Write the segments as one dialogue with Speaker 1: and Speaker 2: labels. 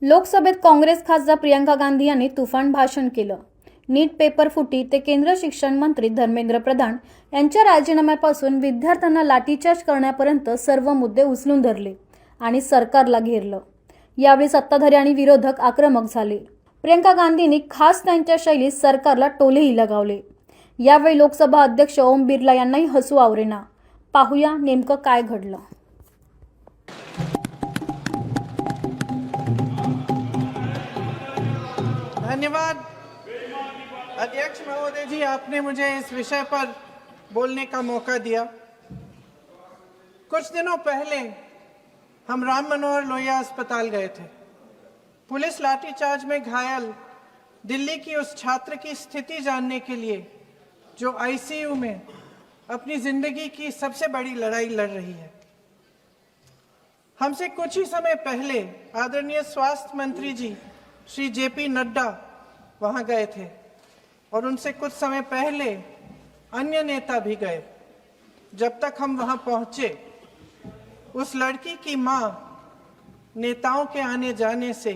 Speaker 1: लोकसभेत काँग्रेस खासदार प्रियंका गांधी यांनी तुफान भाषण केलं. नीट पेपर फुटी ते केंद्र शिक्षण मंत्री धर्मेंद्र प्रधान यांच्या राजीनाम्यापासून विद्यार्थ्यांना लाठीचार्ज करण्यापर्यंत सर्व मुद्दे उचलून धरले आणि सरकारला घेरलं. यावेळी सत्ताधारी आणि विरोधक आक्रमक झाले. प्रियंका गांधींनी खास त्यांच्या शैलीत सरकारला टोलेही लगावले. यावेळी लोकसभा अध्यक्ष ओम बिर्ला यांनाही हसू आवरेना. पाहूया नेमकं काय घडलं.
Speaker 2: धन्यवाद अध्यक्ष महोदय जी, आपने मुझे इस विषय पर बोलने का मौका दिया। कुछ दिनों पहले हम राम मनोहर लोहिया अस्पताल गए थे। पुलिस लाठीचार्ज में घायल दिल्ली की उस छात्र की स्थिति जानने के लिए जो आईसीयू में अपनी जिंदगी की सबसे बड़ी लड़ाई लड़ रही है। हमसे कुछ ही समय पहले आदरणीय स्वास्थ्य मंत्री जी श्री जेपी नड्डा वहां गए थे और उनसे कुछ समय पहले अन्य नेता भी गए। जब तक हम वहां पहुंचे, उस लड़की की मां नेताओं के आने जाने से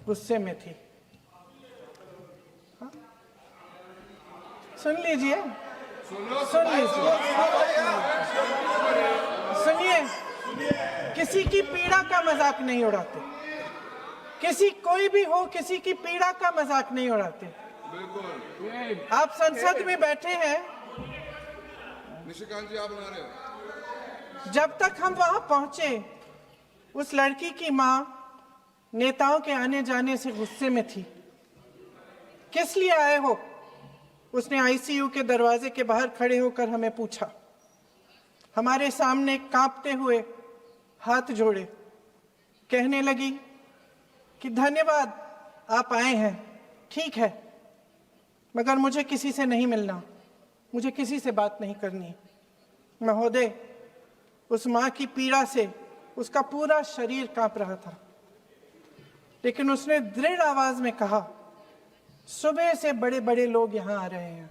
Speaker 2: गुस्से में थी। सुन लीजिए, सुनिए, किसी की पीड़ा का मजाक नहीं उड़ाते। किसी कोई भी हो, किसी की पीड़ा का मजाक नहीं उड़ाते। आप संसद में बैठे हैं,
Speaker 3: निशिकांत जी आप बना रहे हो।
Speaker 2: जब तक हम वहां पहुंचे, उस लड़की की मां नेताओं के आने जाने से गुस्से में थी। किस लिए आए हो? उसने आईसीयू के दरवाजे के बाहर खड़े होकर हमें पूछा। हमारे सामने कांपते हुए हाथ जोड़े कहने लगी कि धन्यवाद आप आए हैं, ठीक है, मगर मुझे किसी से नहीं मिलना, मुझे किसी से बात नहीं करनी। महोदय, उस मां की पीड़ा से उसका पूरा शरीर कांप रहा था, लेकिन उसने दृढ़ आवाज में कहा, सुबह से बड़े बड़े लोग यहां आ रहे हैं,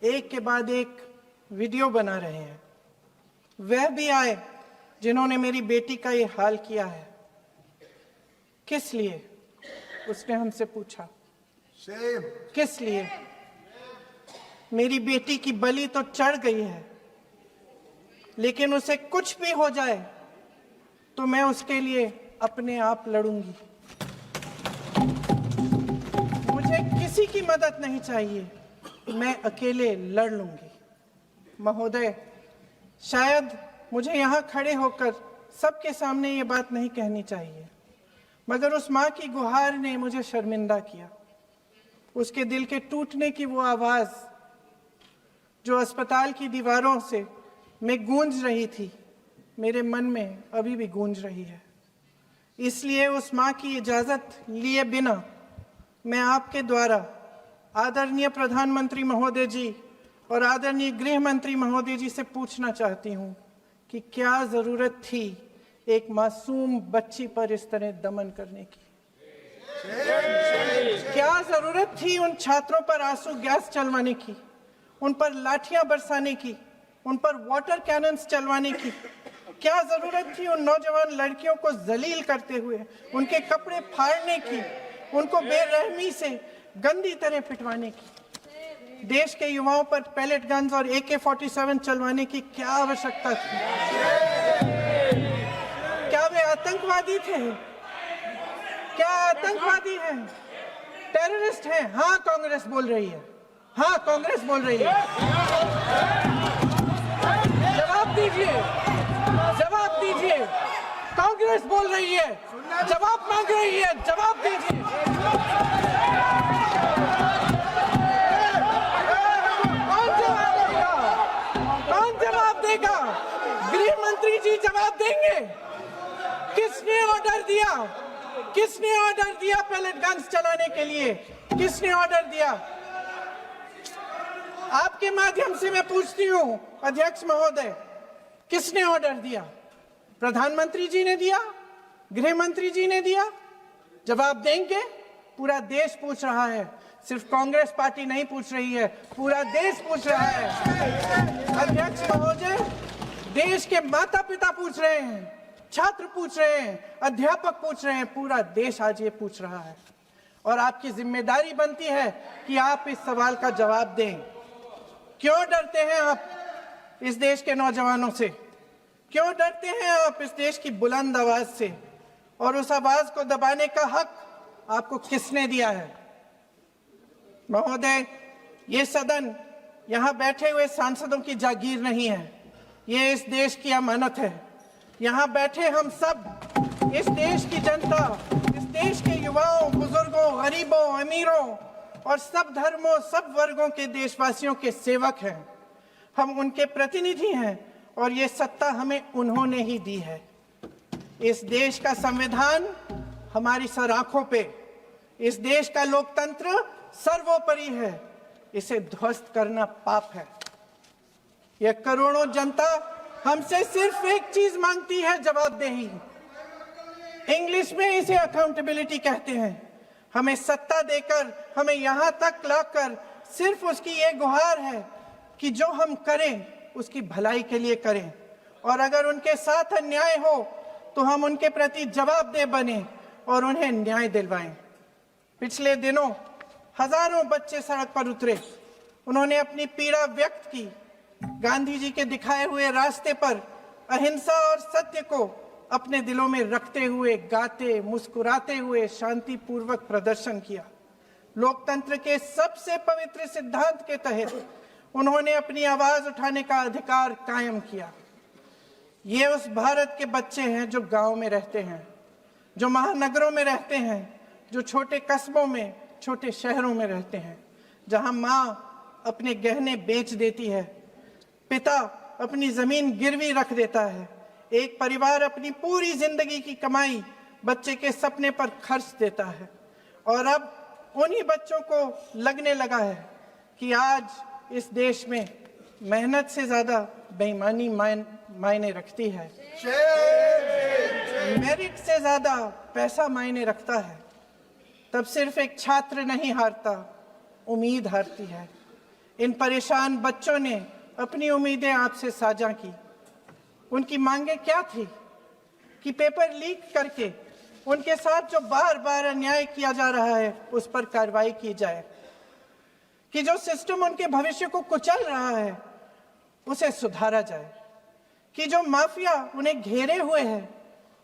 Speaker 2: एक के बाद एक वीडियो बना रहे हैं। वह भी आए जिन्होंने मेरी बेटी का ये हाल किया है। किस लिए? उसने हमसे पूछा। किस लिए? मेरी बेटी की बलि तो चढ़ गई है, लेकिन उसे कुछ भी हो जाए तो मैं उसके लिए अपने आप लड़ूंगी। मुझे किसी की मदद नहीं चाहिए, मैं अकेले लड़ लूंगी। महोदय, शायद मुझे यहां खड़े होकर सबके सामने ये बात नहीं कहनी चाहिए, मगर उस मां की गुहार ने मुझे शर्मिंदा किया। उसके दिल के टूटने की वो आवाज जो अस्पताल की दीवारों से में गूंज रही थी, मेरे मन में अभी भी गूंज रही है। इसलिए उस मां की इजाजत लिए बिना मैं आपके द्वारा आदरणीय प्रधानमंत्री महोदय जी और आदरणीय गृह मंत्री महोदय जी से पूछना चाहती हूं कि क्या जरूरत थी एक मासूम बच्ची पर इस तरह दमन करने की? क्या जरूरत थी उन छात्रों पर आंसू गैस चलवाने की, उन पर लाठियां बरसाने की, उन पर वाटर कैनन्स चलवाने की? क्या जरूरत थी उन नौजवान लड़कियों को जलील करते हुए उनके कपड़े फाड़ने की, उनको बेरहमी से गंदी तरह पिटवाने की? देश के युवाओं पर पैलेट गन्स और AK-47 चलवाने की क्या आवश्यकता थी? क्या वे आतंकवादी थे? क्या आतंकवादी हैं? टेररिस्ट हैं? हाँ, कांग्रेस बोल रही है। हाँ, कांग्रेस बोल रही है। जवाब दीजिए, जवाब दीजिए। कांग्रेस बोल रही है, जवाब मांग रही है, जवाब दीजिए। गृह मंत्री जी जवाब देंगे। किसने ऑर्डर दिया? किसने ऑर्डर दिया पैलेट गन्स चलाने के लिए? किसने ऑर्डर दिया? आपके माध्यम से मैं पूछती हूं अध्यक्ष महोदय, किसने ऑर्डर दिया? प्रधानमंत्री जी ने दिया? गृह मंत्री जी ने दिया? जवाब देंगे? पूरा देश पूछ रहा है, सिर्फ कांग्रेस पार्टी नहीं पूछ रही है, पूरा देश पूछ रहा है। अध्यक्ष महोदय, देश के माता पिता पूछ रहे हैं, छात्र पूछ रहे हैं, अध्यापक पूछ रहे हैं, पूरा देश आज ये पूछ रहा है। और आपकी जिम्मेदारी बनती है कि आप इस सवाल का जवाब दें। क्यों डरते हैं आप इस देश के नौजवानों से? क्यों डरते हैं आप इस देश की बुलंद आवाज से? और उस आवाज को दबाने का हक आपको किसने दिया है? महोदय, ये सदन यहाँ बैठे हुए सांसदों की जागीर नहीं है, ये इस देश की अमानत है। यहाँ बैठे हम सब इस देश की जनता, इस देश के युवाओं, बुजुर्गों, गरीबों, अमीरों और सब धर्मों, सब वर्गों के देशवासियों के सेवक हैं। हम उनके प्रतिनिधि हैं और ये सत्ता हमें उन्होंने ही दी है। इस देश का संविधान हमारी सर आंखों पे, इस देश का लोकतंत्र सर्वोपरि है। इसे ध्वस्त करना पाप है। यह करोड़ों जनता हमसे सिर्फ एक चीज मांगती है, जवाबदेही। इंग्लिश में इसे अकाउंटेबिलिटी कहते हैं। हमें सत्ता देकर, हमें यहां तक लाकर सिर्फ उसकी ये गुहार है कि जो हम करें उसकी भलाई के लिए करें, और अगर उनके साथ अन्याय हो तो हम उनके प्रति जवाबदेह बने और उन्हें न्याय दिलवाएं। पिछले दिनों हजारों बच्चे सड़क पर उतरे, उन्होंने अपनी पीड़ा व्यक्त की। गांधी जी के दिखाए हुए रास्ते पर अहिंसा और सत्य को अपने दिलों में रखते हुए, गाते, मुस्कुराते हुए शांतिपूर्वक प्रदर्शन किया। लोकतंत्र के सबसे पवित्र सिद्धांत के तहत उन्होंने अपनी आवाज उठाने का अधिकार कायम किया। ये उस भारत के बच्चे हैं जो गांव में रहते हैं, जो महानगरों में रहते हैं, जो छोटे कस्बों में, छोटे शहरों में रहते हैं, जहां माँ अपने गहने बेच देती है, पिता अपनी जमीन गिरवी रख देता है, एक परिवार अपनी पूरी जिंदगी की कमाई बच्चे के सपने पर खर्च देता है। और अब उन्हीं बच्चों को लगने लगा है कि आज इस देश में मेहनत से ज्यादा बेईमानी मायने रखती है, मेरिट से ज्यादा पैसा मायने रखता है। तब सिर्फ एक छात्र नहीं हारता, उम्मीद हारती है। इन परेशान बच्चों ने अपनी उम्मीदें आपसे साझा की। उनकी मांगे क्या थी? कि पेपर लीक करके उनके साथ जो बार बार अन्याय किया जा रहा है उस पर कार्रवाई की जाए, कि जो सिस्टम उनके भविष्य को कुचल रहा है उसे सुधारा जाए, कि जो माफिया उन्हें घेरे हुए है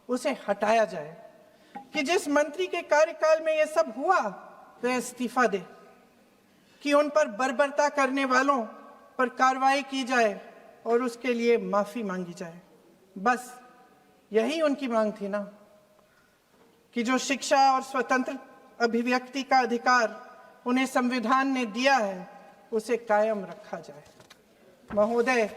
Speaker 2: उसे हटाया जाए, कि जिस मंत्री के कार्यकाल में यह सब हुआ वह इस्तीफा दे, कि उन पर बर्बरता करने वालों पर कार्रवाई की जाए और उसके लिए माफी मांगी जाए। बस यही उनकी मांग थी ना, कि जो शिक्षा और स्वतंत्र अभिव्यक्ति का अधिकार उन्हें संविधान ने दिया है उसे कायम रखा जाए। महोदय,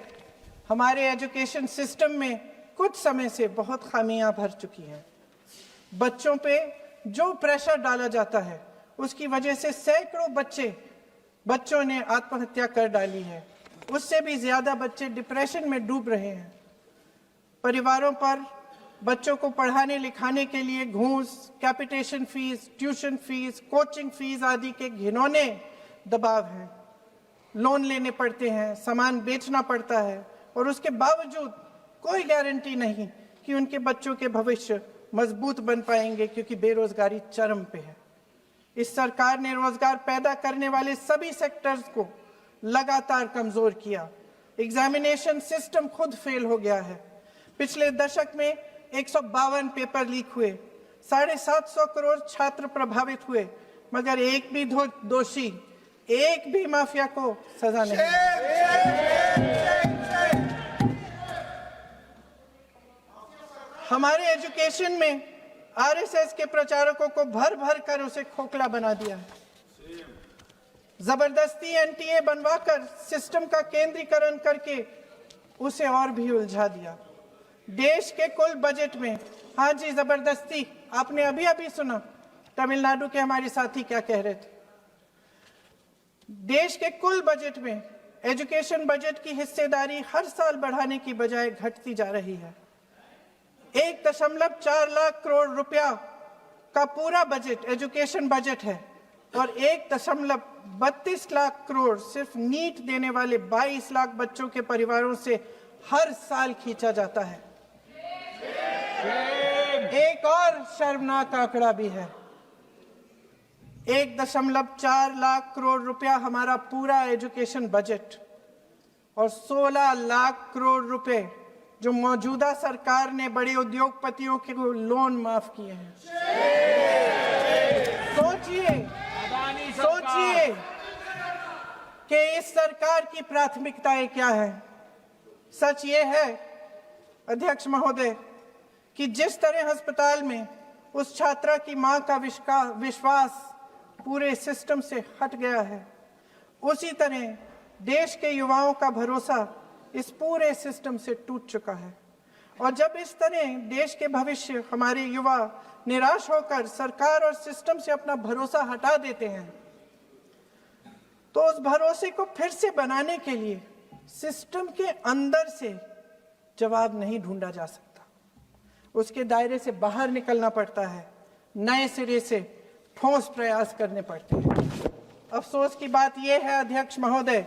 Speaker 2: हमारे एजुकेशन सिस्टम में कुछ समय से बहुत खामियां भर चुकी हैं। बच्चों पे जो प्रेशर डाला जाता है उसकी वजह से सैकड़ों बच्चों ने आत्महत्या कर डाली है। उससे भी ज्यादा बच्चे डिप्रेशन में डूब रहे हैं। परिवारों पर बच्चों को पढ़ाने लिखाने के लिए घूस, capitation fees, tuition fees, coaching fees आदि के घिनौने दबाव हैं। लोन लेने पड़ते हैं, सामान बेचना पड़ता है और उसके बावजूद कोई गारंटी नहीं कि उनके बच्चों के भविष्य मजबूत बन पाएंगे, क्योंकि बेरोजगारी चरम पे है। इस सरकार ने रोजगार पैदा करने वाले सभी सेक्टर्स को लगातार कमजोर किया। एग्जामिनेशन सिस्टम खुद फेल हो गया है। पिछले दशक में 152 पेपर लीक हुए, 750 करोड़ छात्र प्रभावित हुए, मगर एक भी दोषी, एक भी माफिया को सजा नहीं। हमारे एजुकेशन में आरएसएस के प्रचारकों को भर भर कर उसे खोखला बना दिया है। जबरदस्ती एनटीए बनवाकर सिस्टम का केंद्रीकरण करके उसे और भी उलझा दिया। देश के कुल बजट में, हाँ जी जबरदस्ती, आपने अभी अभी सुना तमिलनाडु के हमारे साथी क्या कह रहे थे। देश के कुल बजट में एजुकेशन बजट की हिस्सेदारी हर साल बढ़ाने की बजाय घटती जा रही है। 1.4 लाख करोड़ रुपया का पूरा बजट एजुकेशन बजट है और 1.32 लाख करोड़ सिर्फ नीट देने वाले 22 लाख बच्चों के परिवारों से हर साल खींचा जाता है। एक और शर्मनाक आंकड़ा भी है। 1.4 लाख करोड़ रुपया हमारा पूरा एजुकेशन बजट और 16 लाख करोड़ रुपए जो मौजूदा सरकार ने बड़े उद्योगपतियों के लोन माफ किए हैं। सोचिए कि इस सरकार की प्राथमिकताएं क्या है। सच ये है अध्यक्ष महोदय कि जिस तरह अस्पताल में उस छात्रा की मां का विश्वास पूरे सिस्टम से हट गया है, उसी तरह देश के युवाओं का भरोसा इस पूरे सिस्टम से टूट चुका है। और जब इस तरह देश के भविष्य हमारे युवा निराश होकर सरकार और सिस्टम से अपना भरोसा हटा देते हैं, तो उस भरोसे को फिर से बनाने के लिए सिस्टम के अंदर से जवाब नहीं ढूंढा जा सकता, उसके दायरे से बाहर निकलना पड़ता है, नए सिरे से ठोस प्रयास करने पड़ते हैं। अफसोस की बात यह है अध्यक्ष महोदय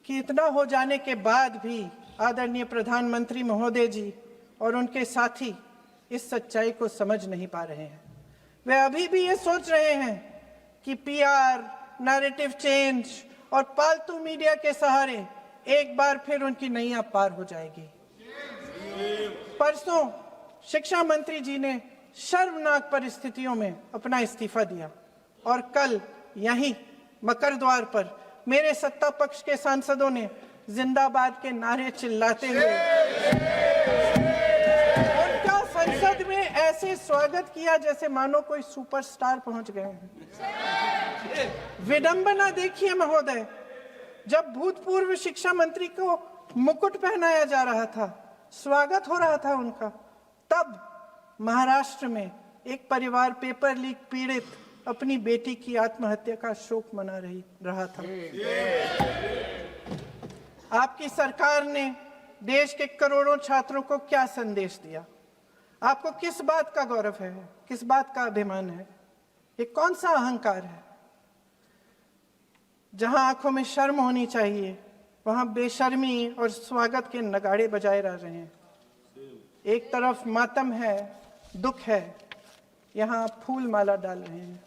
Speaker 2: कि इतना हो जाने के बाद भी आदरणीय प्रधानमंत्री महोदय जी और उनके साथी इस सच्चाई को समझ नहीं पा रहे हैं। वे अभी भी ये सोच रहे हैं कि पीआर, नैरेटिव चेंज और पालतू मीडिया के सहारे एक बार फिर उनकी नैया पार हो जाएगी। परसों शिक्षा मंत्री जी ने शर्मनाक परिस्थितियों में अपना इस्तीफा दिया और कल यहीं मकर द्वार पर मेरे सत्ता पक्ष के सांसदों ने जिंदाबाद के नारे चिल्लाते हुए उनका संसद में ऐसे स्वागत किया जैसे मानो कोई सुपरस्टार पहुंच गए हैं। विडंबना देखिए महोदय, जब भूतपूर्व शिक्षा मंत्री को मुकुट पहनाया जा रहा था, स्वागत हो रहा था उनका, तब महाराष्ट्र में एक परिवार पेपर लीक पीड़ित अपनी बेटी की आत्महत्या का शोक मना रहा था। आपकी सरकार ने देश के करोड़ों छात्रों को क्या संदेश दिया? आपको किस बात का गौरव है, किस बात का अभिमान है? ये कौन सा अहंकार है? जहां आंखों में शर्म होनी चाहिए वहां बेशर्मी और स्वागत के नगाड़े बजाए रह रहे हैं। एक तरफ मातम है, दुख है, यहाँ फूल माला डाल रहे हैं।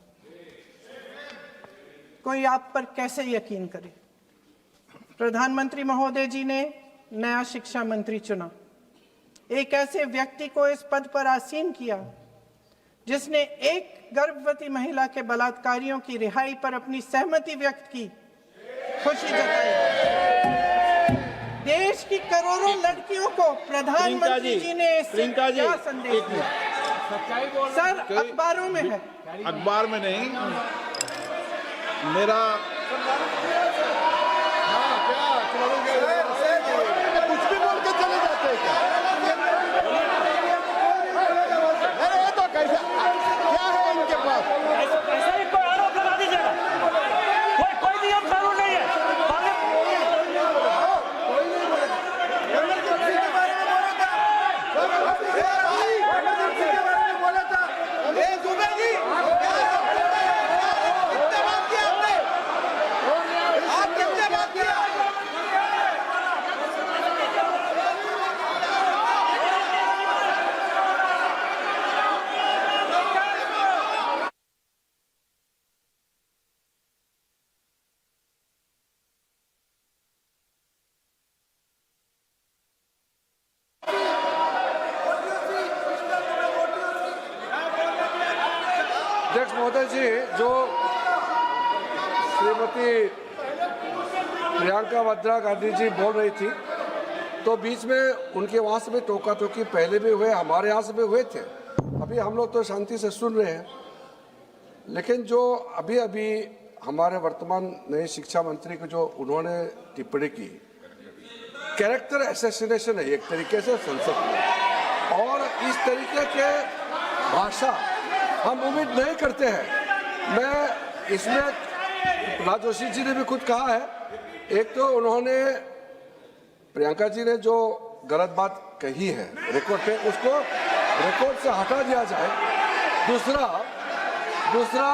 Speaker 2: कोई आप पर कैसे यकीन करे? प्रधानमंत्री महोदय जी ने नया शिक्षा मंत्री चुना, एक ऐसे व्यक्ति को इस पद पर आसीन किया जिसने एक गर्भवती महिला के बलात्कारियों की रिहाई पर अपनी सहमति व्यक्त की, खुशी जताई। देश की करोड़ों लड़कियों को प्रधानमंत्री जी ने क्या संदेश दिया? सर, अखबारों में है।
Speaker 3: अखबार में नहीं, मेरा कुछ भी बोल के चले जाते हैं क्या? अरे ये तो कैसा क्या है इनके पास?
Speaker 4: ऐसा ही कोई आरोप लगा दीजिएगा। कोई नियम कानून नहीं है।
Speaker 5: अध्यक्ष महोदय जी, जो श्रीमती प्रियंका वाड्रा गांधी जी बोल रही थी, तो बीच में उनके वहाँ से भी टोका टोकी पहले भी हुए, हमारे यहाँ से भी हुए थे। अभी हम लोग तो शांति से सुन रहे हैं, लेकिन जो अभी अभी हमारे वर्तमान नए शिक्षा मंत्री को जो उन्होंने टिप्पणी की, कैरेक्टर असैसिनेशन है एक तरीके से संसद में, और इस तरीके के भाषा हम उम्मीद नहीं करते हैं। मैं इसमें प्रहलाद जोशी जी ने भी खुद कहा है, एक तो उन्होंने प्रियंका जी ने जो गलत बात कही है रिकॉर्ड पे, उसको रिकॉर्ड से हटा दिया जाए। दूसरा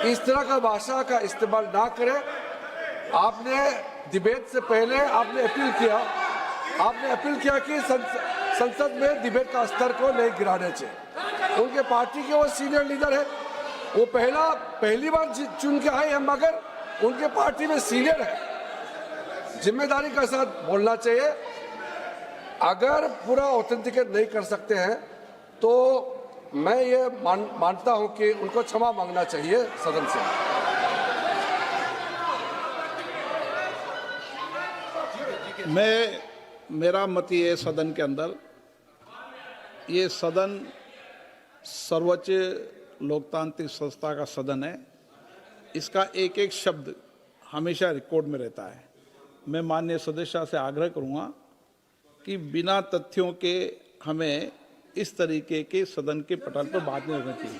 Speaker 5: इस तरह का भाषा का इस्तेमाल ना करें। आपने डिबेट से पहले आपने अपील किया कि संसद में डिबेट का स्तर को नहीं गिराने चाहिए। उनके पार्टी के वो सीनियर लीडर है, वो पहली बार चुन के आए हैं, मगर उनके पार्टी में सीनियर है, जिम्मेदारी के साथ बोलना चाहिए। अगर पूरा ऑथेंटिकेट नहीं कर सकते हैं तो मैं ये मानता हूं कि उनको क्षमा मांगना चाहिए सदन से।
Speaker 6: मेरा मत ये सदन के अंदर, ये सदन सर्वोच्च लोकतांत्रिक संस्था का सदन है, इसका एक एक शब्द हमेशा रिकॉर्ड में रहता है। मैं माननीय सदस्य से आग्रह करूंगा कि बिना तथ्यों के हमें इस तरीके के सदन के पटल पर बात नहीं करनी चाहिए।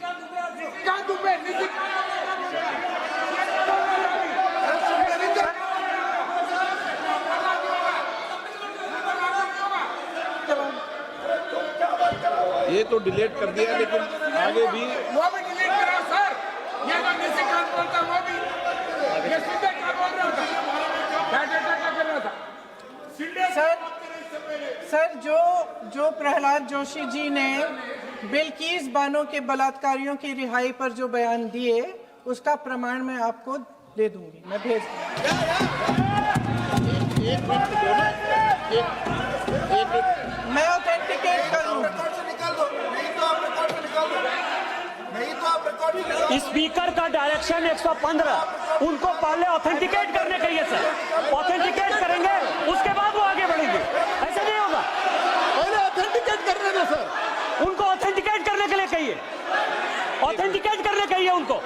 Speaker 6: ये तो डिलीट कर दिया, लेकिन आगे भी
Speaker 3: वो भी डिलीट करा सर। ये जो निशिकांत बोलता वो भी ये सीधे क्या बोल रहा था, क्या कर रहा था
Speaker 2: सर जो प्रहलाद जोशी जी ने बिल्किस बानो के बलात्कारियों की रिहाई पर जो बयान दिए, उसका प्रमाण मैं आपको दे दूंगी, मैं भेज मैं ऑथेंटिकेट कर लूँ।
Speaker 4: स्पीकर का डायरेक्शन 115, उनको पहले ऑथेंटिकेट करने के लिए सर, ऑथेंटिकेट करेंगे उसके बाद वो आगे बढ़ेंगे, ऐसे नहीं होगा।
Speaker 3: पहले ऑथेंटिकेट करने दो सर,
Speaker 4: उनको ऑथेंटिकेट करने के लिए कहिए, ऑथेंटिकेट करने कहिए उनको।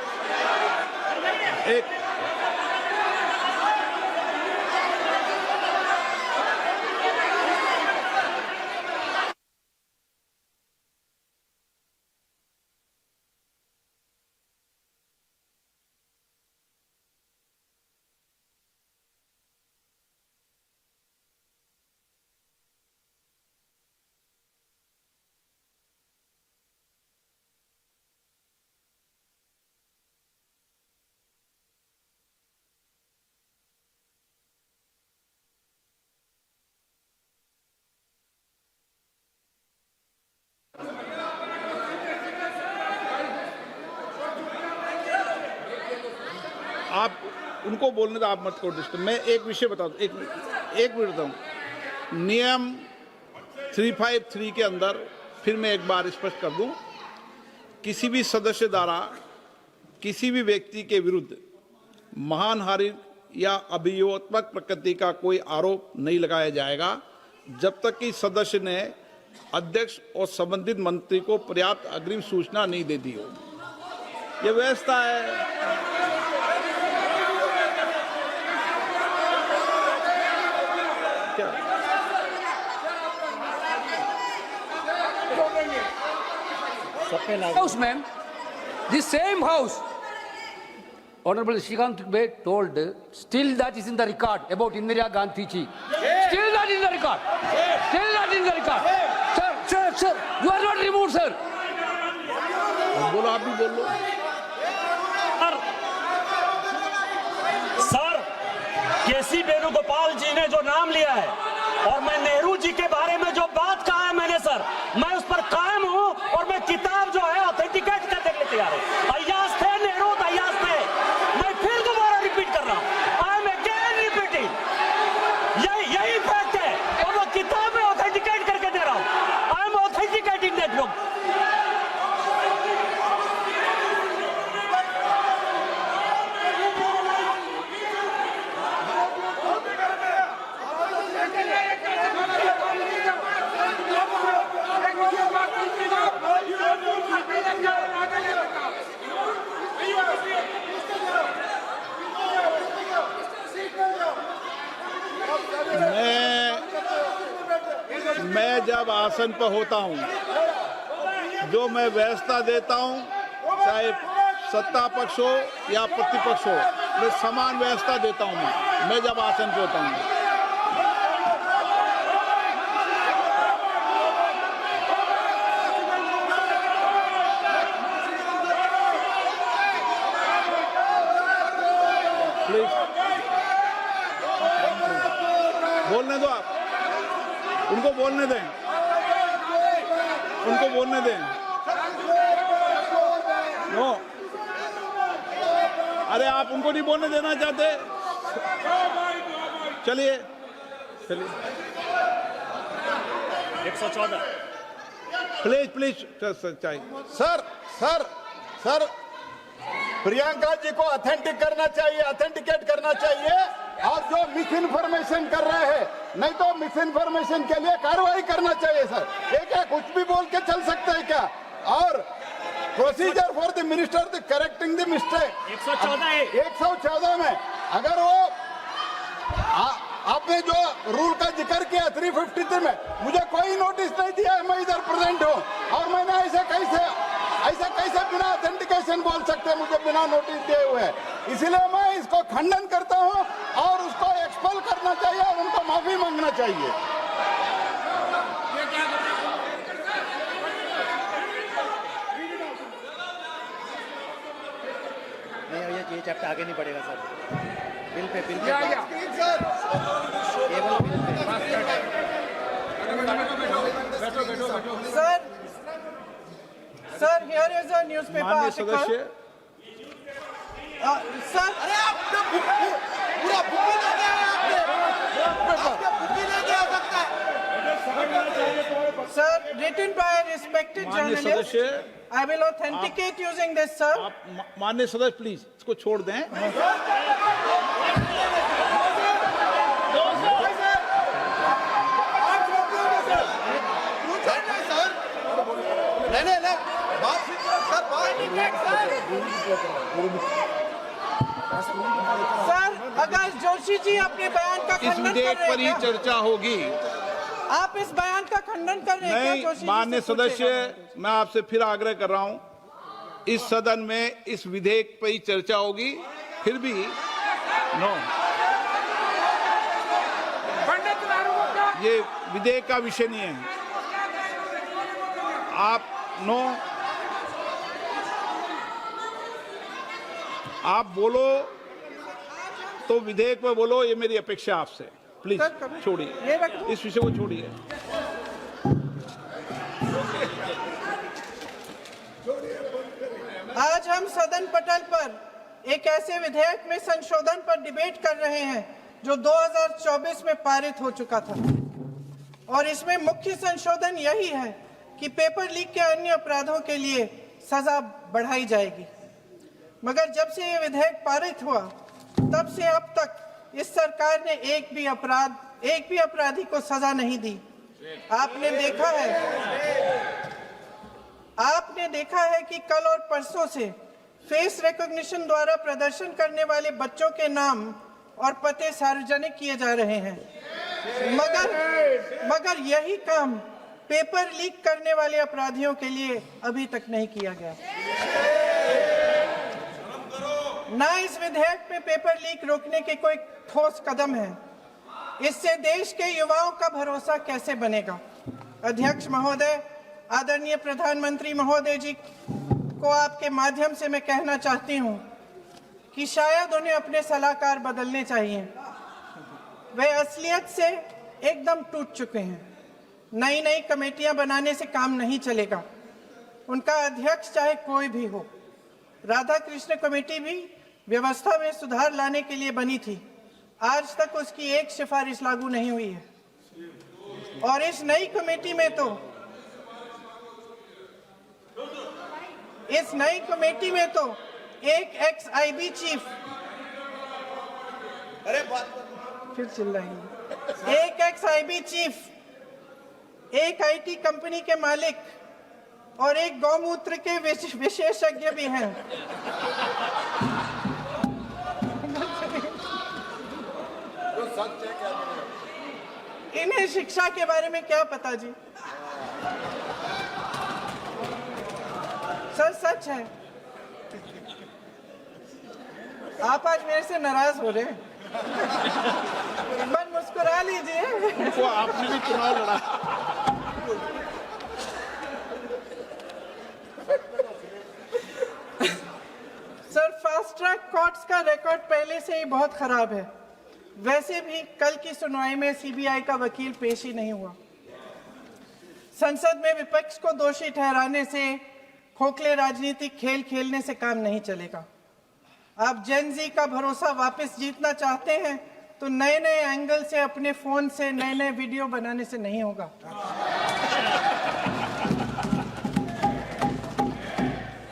Speaker 6: आप उनको बोलने तो आप मत करो डिस्टर्ब। मैं एक विषय बता दूं, एक मिनट बताऊं। नियम 353 के अंदर फिर मैं एक बार स्पष्ट कर दूं, किसी भी सदस्य द्वारा किसी भी व्यक्ति के विरुद्ध मानहानि या अभियोगात्मक प्रकृति का कोई आरोप नहीं लगाया जाएगा जब तक कि सदस्य ने अध्यक्ष और संबंधित मंत्री को पर्याप्त अग्रिम सूचना नहीं दे दी हो। यह व्यवस्था है।
Speaker 7: House, ma'am, the same house, Honorable Shrikant Dubey told, still that is in the record about Indira Gandhi ji. Still that is in the record. Still that is in the record. Sir, you are not removed, sir.
Speaker 6: बोलो, आप भी बोल लो।
Speaker 4: Sir, केसी वेणुगोपाल जी ने जो नाम लिया है और मैं नेहरू जी के बारे में जो बात कहा है मैंने सर, मैं उस पर कायम हूं और मैं किताब जो है ऑथेंटिकेट करने के लिए तैयार हूं। अय्याज थे नेहरू, अय्याज थे। मैं फिर दोबारा रिपीट कर रहा हूं, आई एम अगेन रिपीटिंग, यही फैक्ट है और वो किताब में ऑथेंटिकेट करके दे रहा हूं। I am authenticating that book.
Speaker 6: मैं जब आसन पर होता हूं, जो मैं व्यवस्था देता हूं, चाहे सत्ता पक्ष हो या प्रतिपक्ष हो, मैं समान व्यवस्था देता हूं। मैं जब आसन पर होता हूं, प्लीज बोलने दो, आप उनको बोलने दें। उनको बोलने दें। नो, अरे आप उनको नहीं बोलने देना चाहते? चलिए चलिए,
Speaker 4: 114
Speaker 6: प्लीज प्लीज सच्चाई।
Speaker 8: Sir sir sir Priyanka ji को ऑथेंटिक करना चाहिए, ऑथेंटिकेट करना चाहिए, और जो मिस इन्फॉर्मेशन कर रहे हैं, नहीं तो मिस इन्फॉर्मेशन के लिए कार्रवाई करना चाहिए सर। ये क्या कुछ भी बोल के चल सकते हैं क्या? और procedure for the minister the correcting the mistake 114 में अगर वो आपने जो रूल का जिक्र किया 353 में, मुझे कोई नोटिस नहीं दिया है, मैं इधर प्रेजेंट हूँ, और मैंने ऐसे कैसे बिना ऑथेंटिकेशन बोल सकते हैं मुझे बिना नोटिस दिए हुए? इसलिए मैं इसको खंडन करता हूँ और उसको एक्सपेल करना चाहिए और उनको माफी मांगना चाहिए।
Speaker 9: नहीं, ये चैप्टर आगे नहीं बढ़ेगा sir. Bill pay
Speaker 2: sir here is a newspaper
Speaker 6: माननीय
Speaker 2: आर्टिकल।
Speaker 6: सदस्य,
Speaker 2: सर
Speaker 8: अरे आप पूरा बुक ले गया आपने, बुक ले गया सकता है।
Speaker 2: Sir written by a respected
Speaker 6: माननीय
Speaker 2: journalist,
Speaker 6: सदस्य,
Speaker 2: I will authenticate using this sir.
Speaker 6: आप माननीय सदस्य प्लीज इसको छोड़ दें।
Speaker 2: सर अगर जोशी जी अपने बयान का
Speaker 6: इस
Speaker 2: खंडन कर
Speaker 6: विधेयक
Speaker 2: रहे
Speaker 6: पर ही
Speaker 2: हैं क्या?
Speaker 6: चर्चा होगी।
Speaker 2: आप इस बयान का खंडन कर रहे हैं क्या?
Speaker 6: नहीं,
Speaker 2: जोशी जी
Speaker 6: माननीय
Speaker 2: से पूछेगा।
Speaker 6: सदस्य, मैं आपसे फिर आग्रह कर रहा हूं, इस सदन में इस विधेयक पर ही चर्चा होगी, फिर भी नो, ये विधेयक का विषय नहीं है। आप नो, आप बोलो तो विधेयक पर बोलो, ये मेरी अपेक्षा आपसे। प्लीज छोड़िए,
Speaker 2: ये रख दो।
Speaker 6: इस विषय को छोड़िए।
Speaker 2: आज हम सदन पटल पर एक ऐसे विधेयक में संशोधन पर डिबेट कर रहे हैं जो 2024 में पारित हो चुका था, और इसमें मुख्य संशोधन यही है कि पेपर लीक के अन्य अपराधों के लिए सजा बढ़ाई जाएगी। मगर जब से ये विधेयक पारित हुआ तब से अब तक इस सरकार ने एक भी अपराधी को सजा नहीं दी। आपने देखा है कि कल और परसों से फेस रिकॉग्निशन द्वारा प्रदर्शन करने वाले बच्चों के नाम और पते सार्वजनिक किए जा रहे हैं, मगर यही काम पेपर लीक करने वाले अपराधियों के लिए अभी तक नहीं किया गया। ना इस विधेयक में पेपर लीक रोकने के कोई ठोस कदम है। इससे देश के युवाओं का भरोसा कैसे बनेगा? अध्यक्ष महोदय, आदरणीय प्रधानमंत्री महोदय जी को आपके माध्यम से मैं कहना चाहती हूं कि शायद उन्हें अपने सलाहकार बदलने चाहिए। वे असलियत से एकदम टूट चुके हैं। नई नई कमेटियां बनाने से काम नहीं चलेगा। उनका अध्यक्ष चाहे कोई भी हो। राधा कृष्ण कमेटी भी व्यवस्था में सुधार लाने के लिए बनी थी। आज तक उसकी एक सिफारिश लागू नहीं हुई है, और इस नई कमेटी में तो एक एक्स-आईबी चीफ, फिर चिल्लाएंगे, एक एक्स-आईबी चीफ, एक आईटी कंपनी के मालिक और एक गौमूत्र के विशेषज्ञ भी हैं। इन्हें शिक्षा के बारे में क्या पता जी? सर सच है। आप आज मेरे से नाराज हो रहे हैं। मन मुस्कुरा लीजिए।
Speaker 6: वो आपने भी चुनाव लड़ा।
Speaker 2: सर, फास्ट ट्रैक कोर्ट्स का रिकॉर्ड पहले से ही बहुत खराब है। वैसे भी कल की सुनवाई में सीबीआई का वकील पेश ही नहीं हुआ। संसद में विपक्ष को दोषी ठहराने से, खोखले राजनीतिक खेल खेलने से काम नहीं चलेगा। आप जेन जी का भरोसा वापस जीतना चाहते हैं तो नए नए एंगल से, अपने फोन से नए नए वीडियो बनाने से नहीं होगा।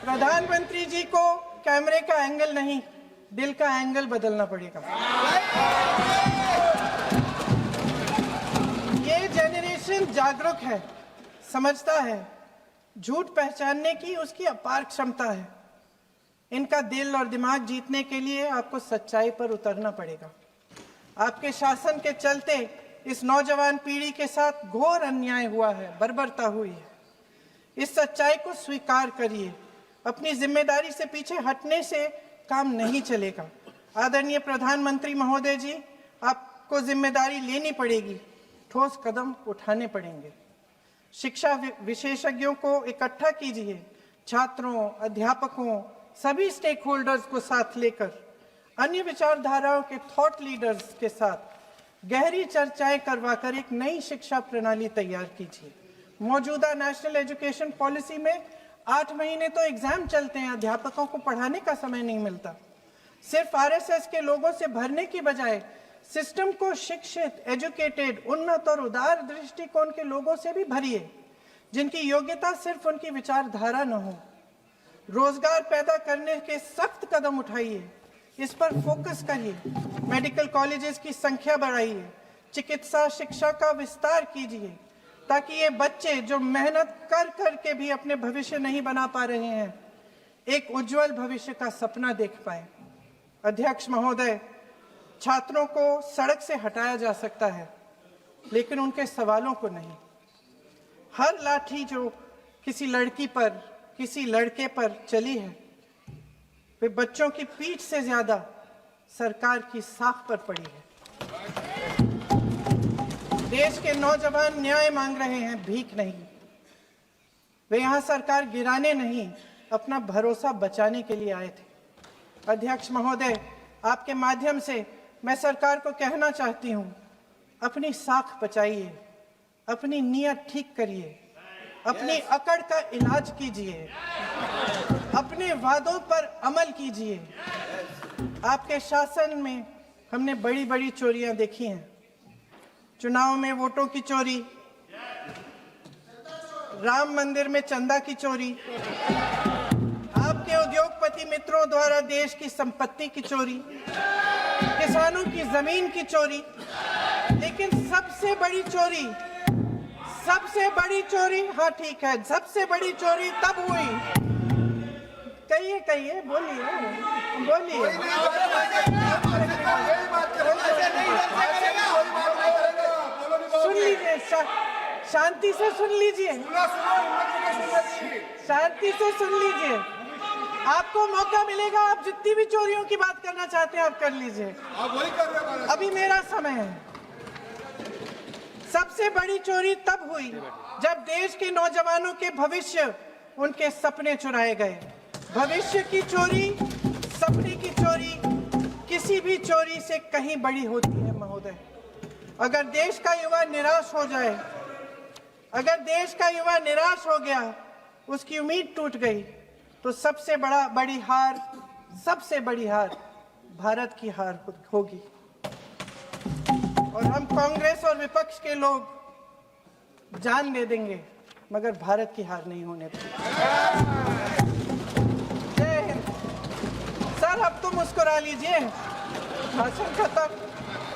Speaker 2: प्रधानमंत्री जी को कैमरे का एंगल नहीं, दिल का एंगल बदलना पड़ेगा। ये जेनरेशन जागरूक है, समझता है, झूठ पहचानने की उसकी अपार क्षमता है। इनका दिल और दिमाग जीतने के लिए आपको सच्चाई पर उतरना पड़ेगा। आपके शासन के चलते इस नौजवान पीढ़ी के साथ घोर अन्याय हुआ है, बर्बरता हुई है। इस सच्चाई को स्वीकार करिए। अपनी जिम्मेदारी से पीछे हटने से काम नहीं चलेगा। आदरणीय प्रधानमंत्री महोदय जी, आपको जिम्मेदारी लेनी पड़ेगी, ठोस कदम उठाने पड़ेंगे। शिक्षा विशेषज्ञों को इकट्ठा कीजिए, छात्रों, अध्यापकों, सभी स्टेक होल्डर्स को साथ लेकर, अन्य विचारधाराओं के थॉट लीडर्स के साथ गहरी चर्चाएं करवाकर एक नई शिक्षा प्रणाली तैयार कीजिए। मौजूदा नेशनल एजुकेशन पॉलिसी में 8 महीने तो एग्जाम चलते हैं, अध्यापकों को पढ़ाने का समय नहीं मिलता। सिर्फ आरएसएस के लोगों से भरने की बजाय सिस्टम को शिक्षित, एजुकेटेड, उन्नत और उदार दृष्टिकोण के लोगों से भी भरिए, जिनकी योग्यता सिर्फ उनकी विचारधारा न हो। रोजगार पैदा करने के सख्त कदम उठाइए, इस पर फोकस करिए। मेडिकल कॉलेजेस की संख्या बढ़ाइए, चिकित्सा शिक्षा का विस्तार कीजिए, ताकि ये बच्चे जो मेहनत कर कर के भी अपने भविष्य नहीं बना पा रहे हैं, एक उज्जवल भविष्य का सपना देख पाए। अध्यक्ष महोदय, छात्रों को सड़क से हटाया जा सकता है, लेकिन उनके सवालों को नहीं। हर लाठी जो किसी लड़की पर, किसी लड़के पर चली है, वे बच्चों की पीठ से ज्यादा सरकार की साख पर पड़ी है। देश के नौजवान न्याय मांग रहे हैं, भीख नहीं। वे यहां सरकार गिराने नहीं, अपना भरोसा बचाने के लिए आए थे। अध्यक्ष महोदय, आपके माध्यम से मैं सरकार को कहना चाहती हूं, अपनी साख बचाइए, अपनी नीयत ठीक करिए, अपनी अकड़ का इलाज कीजिए, अपने वादों पर अमल कीजिए। आपके शासन में हमने बड़ी बड़ी चोरियां देखी हैं। चुनाव में वोटों की चोरी, राम मंदिर में चंदा की चोरी, आपके उद्योगपति मित्रों द्वारा देश की संपत्ति की चोरी, किसानों की जमीन की चोरी। लेकिन सबसे बड़ी चोरी, हाँ ठीक है, सबसे बड़ी चोरी तब हुई। कहिए, बोलिए। सुन लीजिए, शांति से सुन लीजिए, शांति से सुन लीजिए। आपको मौका मिलेगा, आप जितनी भी चोरियों की बात करना चाहते हैं आप कर लीजिए, अभी मेरा समय है। सबसे बड़ी चोरी तब हुई जब देश के नौजवानों के भविष्य, उनके सपने चुराए गए। भविष्य की चोरी, सपने की चोरी किसी भी चोरी से कहीं बड़ी होती है महोदय। अगर देश का युवा निराश हो जाए, अगर देश का युवा निराश हो गया, उसकी उम्मीद टूट गई, तो सबसे बड़ी हार भारत की हार होगी। और हम कांग्रेस और विपक्ष के लोग जान दे देंगे, मगर भारत की हार नहीं होने देंगे। जय हिंद। सर, अब तो मुस्कुरा लीजिए, भाषण खत्म।